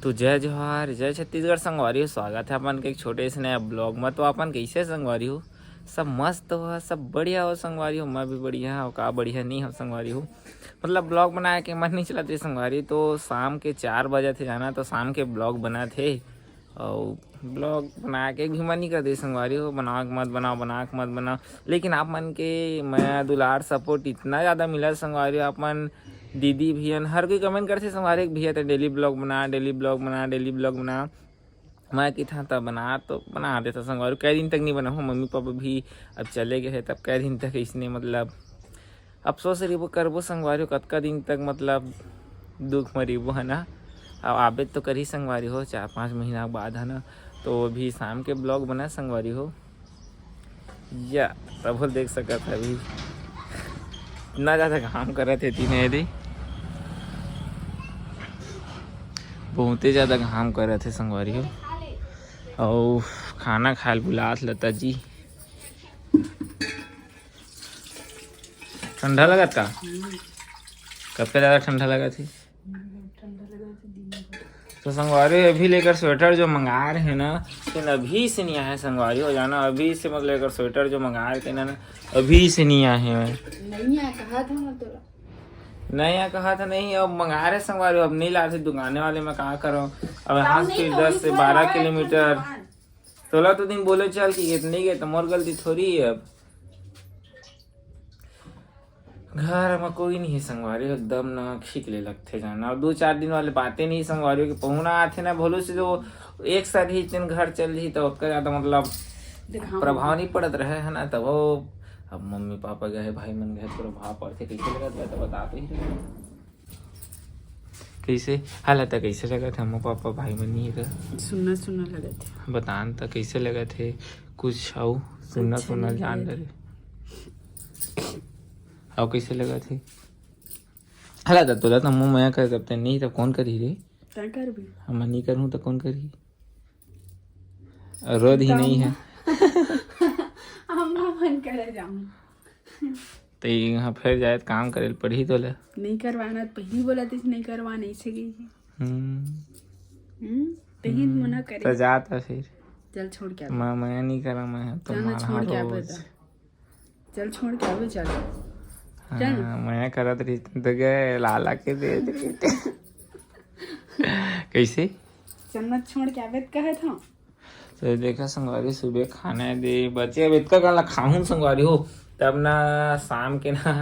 तो जय जोहार जय छत्तीसगढ़ संगवारी हो। स्वागत है अपन के एक छोटे से नया ब्लॉग में। तो अपन कैसे संगवारी हो, सब मस्त हो, सब बढ़िया हो संगवारी हो। मैं भी बढ़िया हो, का बढ़िया नहीं हो संगवारी हो। मतलब ब्लॉग बनाए के मन नहीं चला थे संगवारी। तो शाम के 4 बजे थे जाना, तो शाम के ब्लॉग बना थे और ब्लॉग बना के भी मन नहीं कर दे संगवारी हो। बनाओ मत बनाओ, बना के मत बनाओ, लेकिन आप मन के मैं दुलार सपोर्ट इतना ज़्यादा मिला संगवारी हो। आप मन दीदी भैया हर कोई कमेंट करते संगवारी भैया तो डेली ब्लॉग बना, डेली ब्लॉग बना, डेली ब्लॉग बना। मैं कि था तब बना तो बना देता संगवारी। कई दिन तक नहीं बना हूँ, मम्मी पापा भी अब चले गए हैं, तब कई दिन तक इसने मतलब अफसोस रिबो करबो संगवारी। कतका दिन तक मतलब दुख में रिबो है ना। अब आबे तो कर ही संगवारी हो 4-5 महीना बाद है ना। तो अभी शाम के ब्लॉग बना संगवारी हो या तब देख सकता था। अभी इतना ज़्यादा काम कर रहे थे तीन यदि बहुत ही ज़्यादा काम कर रहे थे संगवारी हो। और खाना खाए बुलात लता जी। ठंडा लगा था कब पे ज़्यादा ठंडा लगा थी तो संगवारी अभी लेकर स्वेटर जो मंगा रहे हैं ना, लेकिन अभी से नहीं आए संगवारी हो जाना। अभी से मतलब लेकर स्वेटर जो मंगा रहे थे ना अभी से नहीं आए हैं। नहीं आया कहा था मैं तो नहीं आ कहा था नहीं, अब मंगा रहे संगवारी। अब नहीं ला थे दुकाने वाले, मैं कहा करो। अब यहाँ से 10 से 12 किलोमीटर 16 तो दिन बोले चल कि इतनी गए तो मोर गलती थोड़ी है। अब घर में कोई नहीं है संगवारी, एकदम न खींचले लगते जाना। और 2-4 दिन वाले बातें नहीं संगवारी के पहुना आते ना भोलू से जो एक साथ ही दिन घर चल रही तो उसका ज्यादा मतलब प्रभाव नहीं पड़त रहे है ना। तब वो अब मम्मी पापा गए, भाई मन गए, थोड़ा भाव पड़ते कैसे लगा था तो बता तो ही रहे। कैसे हालत है, कैसे लगा था मम्मी पापा भाई मन नहीं था सुनना सुनना लगे थे। बतान तो कैसे लगा थे कुछ आओ सुनना अच्छा सुनना नहीं जान लगे डरे और कैसे लगा थे हालत है। तोला तो मुँह मैं कर सकते नहीं तब कौन करी रे। क्या कर भी हम नहीं करूँ तो कौन करी। रोद ही नहीं है हम मन करे जाऊं तो यहाँ फिर जाए तो काम करे पड़ी तो ले नहीं करवाना तो पहली बोला थी नहीं करवाना ऐसे गई तही मना करे तो जाता फिर चल छोड़ के मैं नहीं करा। मैं चल छोड़ के आवे चल छोड़ के आवे चल हाँ मैं करत रही तो गए लाला के दे कैसे चल छोड़ के आवे कहे था। तो देखा संगवारी सुबह खाना दे बचे अब इतना काला खाऊं संगवारी हो तब ना शाम के ना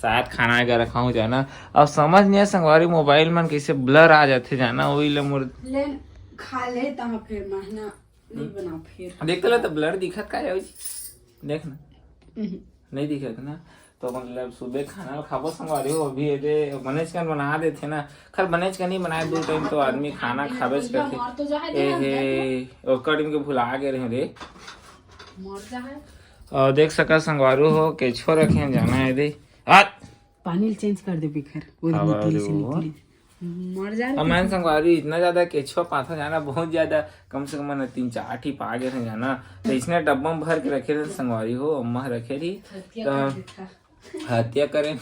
शायद खाना का रखा हूँ जाना। अब समझ नहीं है संगवारी मोबाइल में कैसे ब्लर आ जाते जाना वही ले मुर ले खा ले ता फिर महना नहीं बना फिर देखते ला तो ब्लर दिखत का है देख ना नहीं दिखत ना। तो मतलब सुबह खाना खाबो संगवारी हो अभी ये बनेज कर बना देते ना। खैर बनेज का नहीं बनाए 2 टाइम तो आदमी खाना खाबे करते ए कड़िम के भुला गए रहे रे और देख सका संगवारू हो केछो रखे जाना है दे आज पानी चेंज कर दे बिखर वो निकली से निकली मर जा। अब मैं संगवारी इतना ज्यादा केछो पाथा जाना बहुत ज्यादा कम से कम 3-4 ही पा गए थे जाना। तो इसने डब्बा में भर के रखे थे संगवारी हो अम्मा रखे रही तो हत्या करें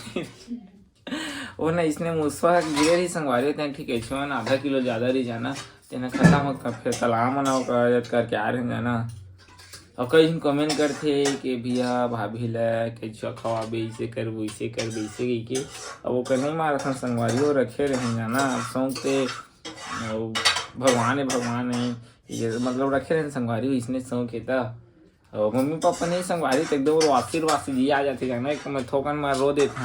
वो ना इसने मुसवा गिरे ही संगवारी थे ठीक है छुआ ना आधा किलो ज्यादा रही जाना तेना खत्म हो फिर तालाब मनाओ करके आ रहे जाना। और कई दिन कमेंट करते कि भैया भाभी ला कैसा खवाबे इसे कर वैसे कर वैसे गई के अब वो करने मारा था संगवारी हो रखे रहे जाना। सौंपते भगवान है ये मतलब रखे रहे संगवारी हो इसने सौंप के था। और मम्मी पापा नहीं संगवारी तो एकदम वासी जी आ जाती जाना एक मैं थोकन में रो देता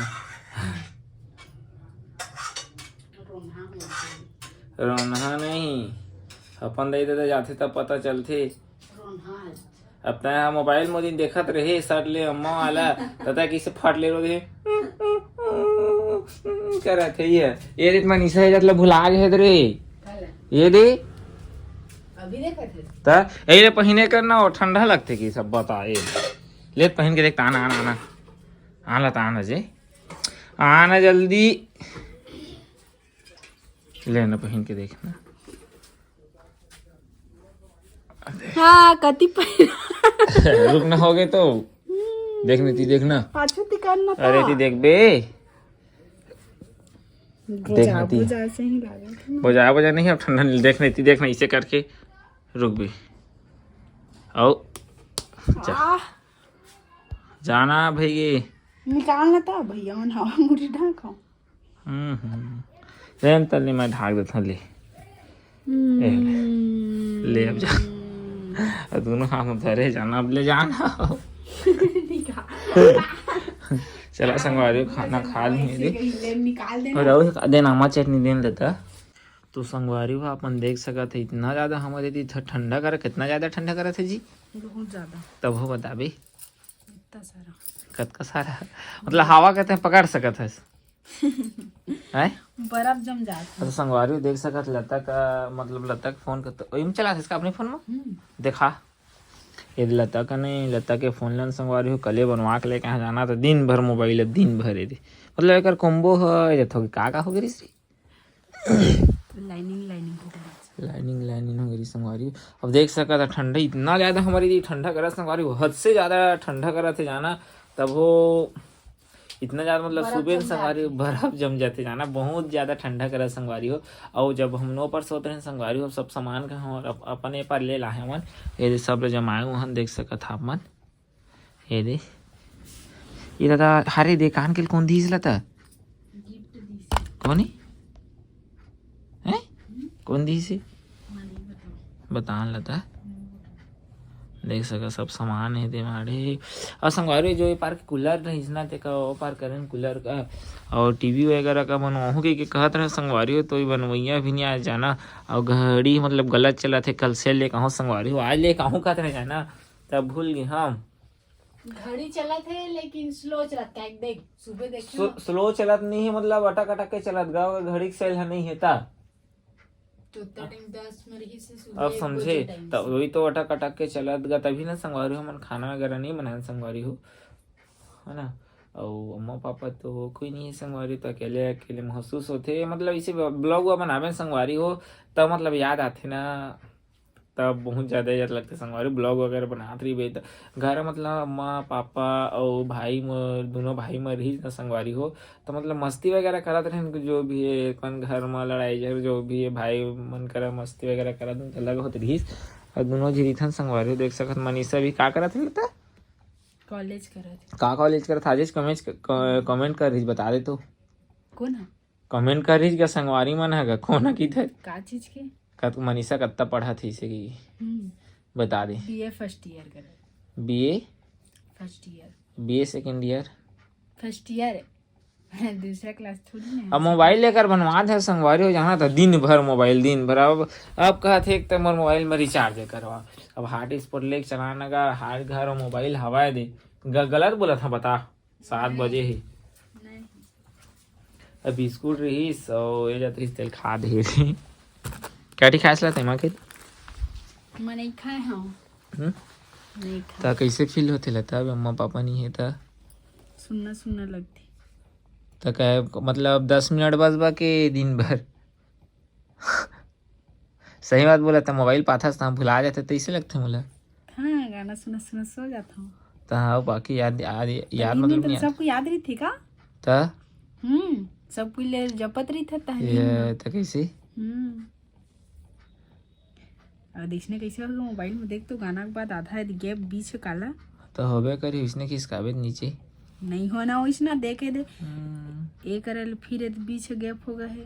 रोना नहीं अपन दे देते जाते तब पता चलते। अपना मोबाइल में दिन देखत रहे सर ले अम्मा वाला तथा किसे फट ले रो दे कर रहे थे ये रीत में निशा मतलब भुला गए रे ये दे अभी देखा थे ता ये पहने करना और ठंडा लगते कि सब बताए ले पहन के देख आना आना आना आना ताना जे आना जल्दी लेना पहन के देखना। हाँ कति रुक ना हो गए तो देखना ती देखना पाछू ती करना अरे ती देख बे बुझा से ही लगा था। बजा नहीं, अब ठंडा नहीं, देखना इसे करके रुक भी आओ जाना भैया निकालना था भैया हवा मुड़ी ढाका। रेन तल मैं ढाक देता हूँ, ले अब जा दोनों हाथ में धरे जाना, अब ले जाना चला संगवारी खाना खा लेंगे और दे नामा चटनी देन लेता। तो संगवारी हो अपन देख सका थे इतना ज्यादा हमारे इधर ठंडा करा, कितना ज्यादा ठंडा करा थे जी? बहुत ज्यादा। तब हो बता भी इतना सारा कत का सारा मतलब हवा कहते हैं पकड़ सकत है बर्फ जम जाता। तो संगवारी देख सकत लता का मतलब लता का फोन करता में चला इसका अपने फोन में देखा ये लता का नहीं, लता के फोन लन संगवारी हो कले बनवा के ले कहाँ जाना तो दिन भर मोबाइल है, दिन भर है मतलब एक कॉम्बो है तो का हो गई सी लाइनिंग हो गई संगवारी। अब देख सका था ठंडा इतना ज्यादा हमारी ठंडा करा संगवारी, हद से ज्यादा ठंडा करा थे जाना। तब वो इतना ज्यादा मतलब सुबह संगवारी बर्फ जम जाते जाना, बहुत ज्यादा ठंडा करा संगवारी हो। और जब हम नो पर सोते हैं संगवारी हो सब सामान का हम अपने पर ले लाए हमन, ये सब जमाए वहाँ देख सका था मन। ये दे ये दादा हरे दे कान के कौन दीस लता कौन है कौन दी से बता लता देख सका सब सामान है दे मारे। और संगवारी जो ये पार्क कूलर रहीसना ते का वो पार करें कूलर का और टीवी वगैरह का बनवाहू के कहत रहे संगवारी हो तो ये बनवैया भी नहीं आ जाना। और घड़ी मतलब गलत चला थे कल से ले कहूँ संगवारी हो आज ले कहूँ कहते रहे जाना तब भूल गई हम घड़ी चला थे लेकिन स्लो चलत का एक देख सुबह देखियो स्लो चलत नहीं है मतलब अटक अटक के चलत गाँव घड़ी के सेल नहीं है ता अब समझे तो वही तो अटक अटक के चलत गा तभी ना संगवारी हो मन खाना वगैरह नहीं बनाए संगवारी हो है ना। और अम्मा पापा तो कोई नहीं है संगवारी तो अकेले अकेले महसूस होते मतलब इसे ब्लॉग बनावे संगवारी हो तब मतलब याद आते ना तब बहुत ज़्यादा याद लगता संगवारी ब्लॉग वगैरह बनाते रही भाई तो घर मतलब अम्मा पापा और भाई दोनों भाई में रही संगवारी हो तो मतलब मस्ती वगैरह करते रहे जो भी है अपन घर में लड़ाई झगड़ जो भी है भाई मन करे मस्ती वगैरह करा दूँ तो अलग होते रही। और दोनों जीथन संगवारी हो देख सकत मनीषा भी का करा थे लगता कॉलेज करा थे का कॉलेज करा था आज कमेंट कर रही बता दे तो कौन है कमेंट कर रही क्या संगवारी मन है कौन की थे का चीज के का तू मनीषा कत्ता पढ़ा थी इसे की बता दे। बीए फर्स्ट ईयर कर BA first year BA second year first year दूसरा क्लास थोड़ी ना। अब मोबाइल लेकर बनवा थे संगवारी हो जाना था दिन भर मोबाइल दिन भर। अब कहा थे एक तो मोर मोबाइल में रिचार्ज करवा अब हार्ड स्पॉट लेके चलाना का हार्ड घर और मोबाइल हवाए दे गलत बोला था बता 7 बजे ही अब बिस्कुट रही और ये जाते तेल खा दे क्या ठी खास लाते मां के मैं नहीं खाए हूं नहीं खा ता कैसे फील होते लता अब अम्मा पापा नहीं है ता सुनना लगती तो क्या मतलब 10 मिनट बस बा के दिन भर सही बात बोला था मोबाइल पाथा था भुला जाते तो इसे लगते मुला हाँ गाना सुना सो जाता हूँ तो हाँ बाकी याद मतलब नहीं सबको याद रही थी का तो सब कुछ ले जपत रही था ये तो कैसे और देखने कैसे होगा मोबाइल में देख तो गाना के बाद आधा गैप बीच काला तो होबे करी उसने किस काबिज नीचे नहीं होना वैसे ना देखे दे ए करल फिर बीच गैप होगा है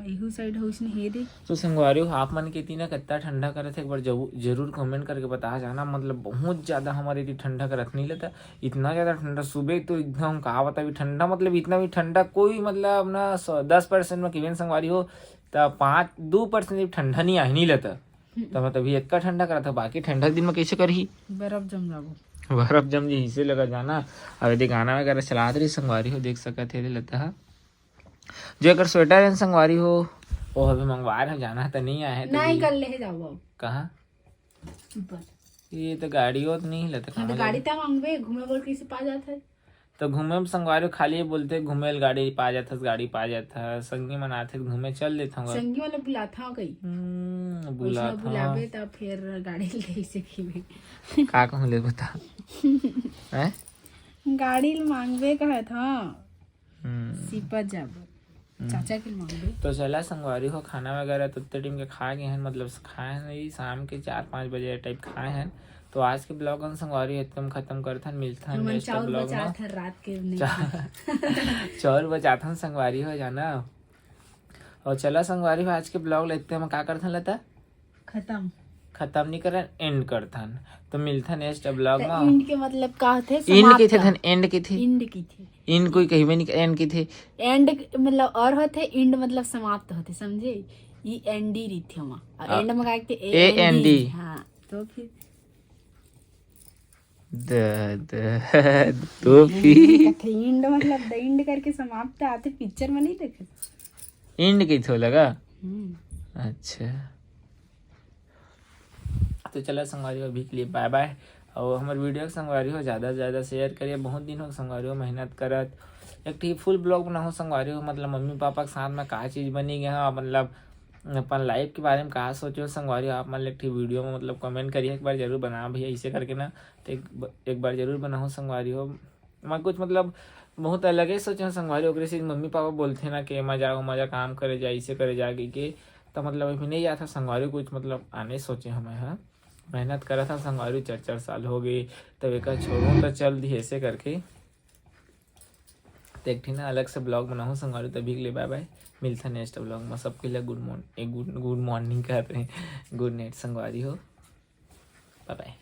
एहू साइड हो उसने हे दे। तो संगवारी हो आप मन के तीना कितना ठंडा करे थे एक बार जरूर कमेंट करके बता जाना मतलब बहुत ज्यादा हमारे लिए ठंडा करत नहीं लेता इतना ज्यादा ठंडा सुबह तो एकदम कहा बता भी ठंडा मतलब इतना भी ठंडा कोई मतलब ना 10% में किवेन संगवारी हो तो 2% भी ठंडा नहीं आ ही नहीं लेता तो मतलब इतना ठंडा करा था बाकी ठंडा दिन में कैसे करही बर्फ जम जाबो बर्फ जम जी इसे लगा जाना। अब यदि गाना वगैरह चला रही संगवारी हो देख सका थे लेता है जो अगर स्वेटर एंड संगवारी हो वो अभी मंगवा रहे जाना तो नहीं आए तो नहीं कर ले जाओ कहाँ ये तो गाड़ी हो तो नहीं लेता तो गाड़ी ता मांगवे घूमे बोल कैसे पा जाता है तो घूमे में संगवारी खाली बोलते घूमे गाड़ी पा जाता गाड़ी पा जाता संगी मनाते घूमे चल देता हूँ संगी वाला बुलाता हूँ कहीं बुलावे तो फिर गाड़ी ले सकी का कहूँ ले बता गाड़ी मांगवे कहा था सिपा जाबो चाचा के मांगे तो चला संगवारी हो खाना वगैरह तो उतने टाइम के खा गए हैं, मतलब खाए हैं नहीं, शाम के 4-5 बजे टाइप खाए हैं। तो आज के ब्लॉग हम संगवारी एकदम खत्म करथन, मिलथन हमन नेक्स्ट चावल ब्लॉग बचा में। था रात के नहीं चौर बचाथन संगवारी हो जाना। और चला संगवारी हो आज के ब्लॉग लेते हम का करथन लता खत्म नहीं करन, एंड करथन। तो मिलथन नेक्स्ट ब्लॉग में। इंड के मतलब का होथे? एंड के थे थन, एंड के थे, इंड की थी एंड कोई कहिबे नहीं, एंड के थे। एंड मतलब और होते इंड मतलब समाप्त होते, समझे? ई एंडी रीथे वहाँ और एंड में का के ए एन डी। हाँ तो फिर तो फिर कथे इंड मतलब द इंड करके समाप्त आते, पिक्चर में नहीं देखे? एंड के थो लगा। हम्म। अच्छा तो चलो संगवारी अभी के लिए बाय बाय। और हमारे वीडियो के संगवारी हो ज़्यादा से ज़्यादा शेयर करिए। बहुत दिन हो संगवारी हो मेहनत करत, एक ठीक फुल ब्लॉग बनाओ संगवारी हो, मतलब मम्मी पापा के साथ में का चीज़ बनी गया, मतलब अपन लाइफ के बारे में कहा सोचो संगवारी हो। आप मतलब एक ठीक वीडियो में मतलब कमेंट करिए, एक बार जरूर बना भैया ऐसे करके ना, तो एक बार जरूर बनाओ संगवारी हो। मैं कुछ मतलब बहुत अलग ही सोचे संगवारी हो, चीज़ मम्मी पापा बोलते ना कि मजा काम करे जा, ऐसे करे जा के, तो मतलब अभी नहीं जाता संगवारी कुछ मतलब आने सोचे हमें। हाँ मेहनत करा था संगवारी, 4-4 साल हो गए, तब एक छोड़ूँ तो चल दी ऐसे करके। तो एक ना अलग से ब्लॉग बनाऊँ संगवारी, तभी के लिए बाय बाय। मिलता नेक्स्ट ब्लॉग में, सबके लिए गुड मॉर्निंग कर रहे हैं, गुड नाइट संगवारी हो, बाय बाय।